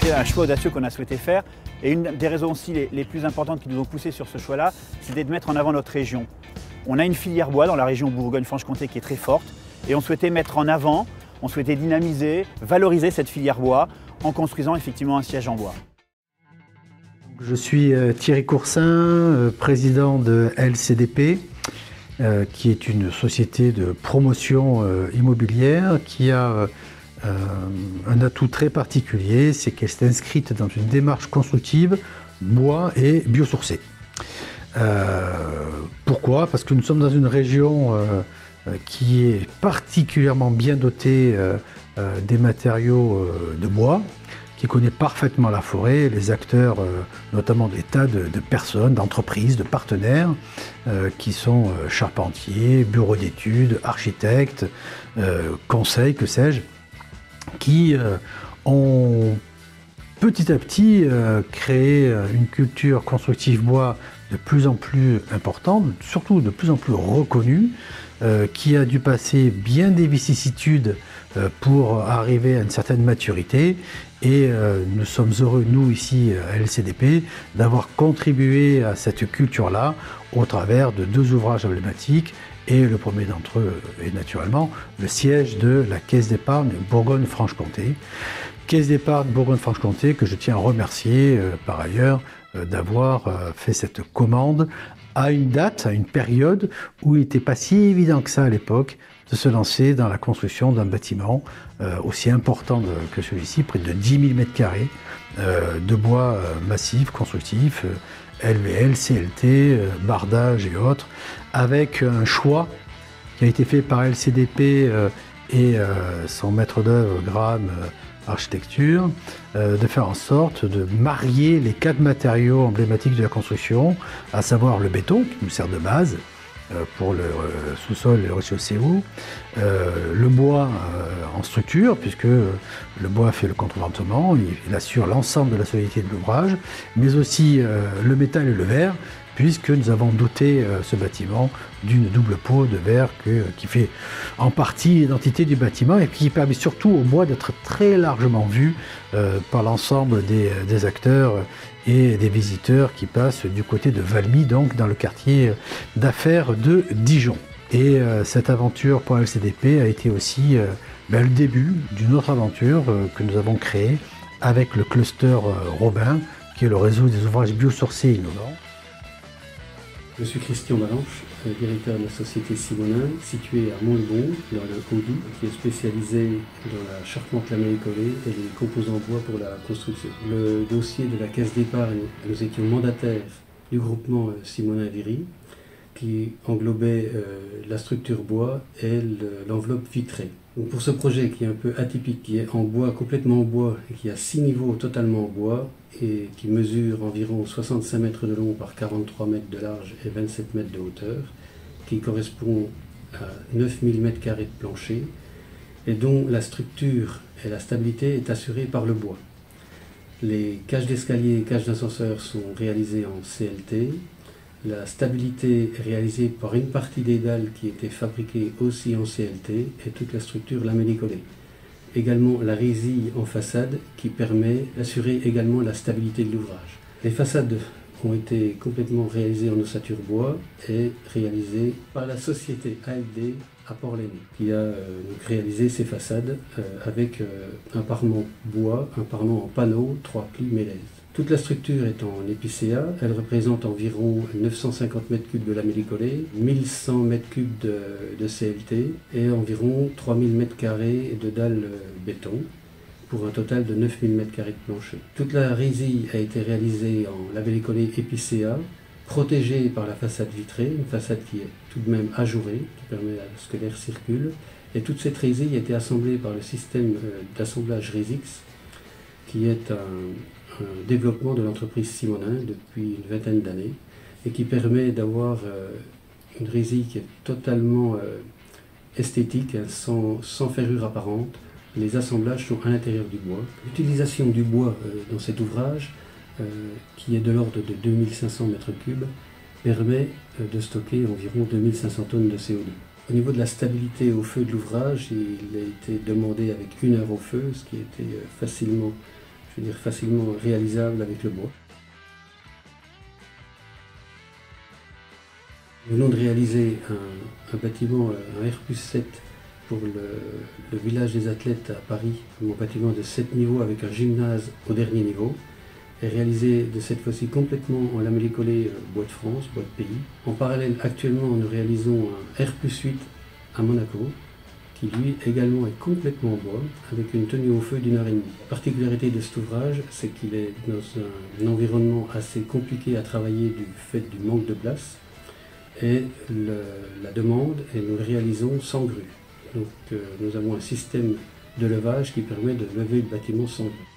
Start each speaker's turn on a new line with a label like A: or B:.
A: C'était un choix audacieux qu'on a souhaité faire. Et une des raisons aussi les plus importantes qui nous ont poussé sur ce choix-là, c'était de mettre en avant notre région. On a une filière bois dans la région Bourgogne-Franche-Comté qui est très forte. Et on souhaitait mettre en avant, on souhaitait dynamiser, valoriser cette filière bois en construisant effectivement un siège en bois.
B: Je suis Thierry Coursin, président de LCDP, qui est une société de promotion immobilière qui a un atout très particulier, c'est qu'elle s'est inscrite dans une démarche constructive bois et biosourcé. Pourquoi? Parce que nous sommes dans une région qui est particulièrement bien dotée des matériaux de bois, qui connaît parfaitement la forêt, les acteurs, notamment des tas de personnes, d'entreprises, de partenaires, qui sont charpentiers, bureaux d'études, architectes, conseils, que sais-je, qui ont petit à petit créé une culture constructive bois de plus en plus importante, surtout de plus en plus reconnue, qui a dû passer bien des vicissitudes pour arriver à une certaine maturité. Et nous sommes heureux, nous ici à LCDP, d'avoir contribué à cette culture-là au travers de 2 ouvrages emblématiques. Et le premier d'entre eux est naturellement le siège de la Caisse d'épargne Bourgogne-Franche-Comté. Caisse d'épargne Bourgogne-Franche-Comté que je tiens à remercier par ailleurs d'avoir fait cette commande à une date, à une période où il n'était pas si évident que ça à l'époque de se lancer dans la construction d'un bâtiment aussi important que celui-ci, près de 10 000 m² de bois massif, constructif, LVL, CLT, bardage et autres, avec un choix qui a été fait par LCDP et son maître d'œuvre Graham Architecture, de faire en sorte de marier les 4 matériaux emblématiques de la construction, à savoir le béton qui nous sert de base pour le sous-sol et le rez-de-chaussée haut, le bois en structure, puisque le bois fait le contreventement, il assure l'ensemble de la solidité de l'ouvrage, mais aussi le métal et le verre, puisque nous avons doté ce bâtiment d'une double peau de verre qui fait en partie l'identité du bâtiment et qui permet surtout au bois d'être très largement vu par l'ensemble des acteurs et des visiteurs qui passent du côté de Valmy, donc dans le quartier d'affaires de Dijon. Et cette aventure pour LCDP a été aussi le début d'une autre aventure que nous avons créée avec le cluster Robin, qui est le réseau des ouvrages biosourcés innovants.
C: Je suis Christian Malanche, directeur de la société Simonin, située à Montbon, dans le Haut-Doubs, qui est spécialisée dans la charpente lamellé-collé et les composants bois pour la construction. Le dossier de la caisse d'épargne, nous étions mandataires du groupement Simonin-Viry, qui englobait la structure bois et l'enveloppe vitrée. Donc pour ce projet qui est un peu atypique, qui est en bois, complètement en bois, et qui a 6 niveaux totalement en bois, et qui mesure environ 65 mètres de long par 43 mètres de large et 27 mètres de hauteur, qui correspond à 9000 m² de plancher, et dont la structure et la stabilité est assurée par le bois. Les cages d'escalier et cages d'ascenseur sont réalisées en CLT. La stabilité est réalisée par une partie des dalles qui étaient fabriquées aussi en CLT et toute la structure lamellé-collé. Également la résille en façade qui permet d'assurer également la stabilité de l'ouvrage. Les façades ont été complètement réalisées en ossature bois et réalisées par la société ALD à Port-l'Aîné, qui a donc réalisé ces façades avec un parement bois, un parement en panneau, 3 plis mélèze. Toute la structure est en épicéa, elle représente environ 950 m³ de lamellé-collé, 1100 m³ de CLT et environ 3000 m² de dalles béton, pour un total de 9000 m² de plancher. Toute la résille a été réalisée en lamellé-collé épicéa, protégée par la façade vitrée, une façade qui est tout de même ajourée, qui permet à ce que l'air circule. Et toute cette résille a été assemblée par le système d'assemblage Résix, qui est un développement de l'entreprise Simonin depuis une vingtaine d'années et qui permet d'avoir une résille qui est totalement esthétique, sans ferrure apparente. Les assemblages sont à l'intérieur du bois. L'utilisation du bois dans cet ouvrage, qui est de l'ordre de 2500 m³, permet de stocker environ 2500 tonnes de CO2. Au niveau de la stabilité au feu de l'ouvrage, il a été demandé avec 1 heure au feu, ce qui était facilement je veux dire, facilement réalisable avec le bois. Nous venons de réaliser un bâtiment, un R+7 pour le village des athlètes à Paris, un bâtiment de 7 niveaux avec un gymnase au dernier niveau, et réalisé de cette fois-ci complètement en lamellé-collé bois de France, bois de pays. En parallèle, actuellement, nous réalisons un R+8 à Monaco, qui lui également est complètement en bois, avec une tenue au feu d'1 heure et demie. La particularité de cet ouvrage, c'est qu'il est dans un environnement assez compliqué à travailler du fait du manque de place, et la demande, et nous le réalisons sans grue. Donc nous avons un système de levage qui permet de lever le bâtiment sans grue.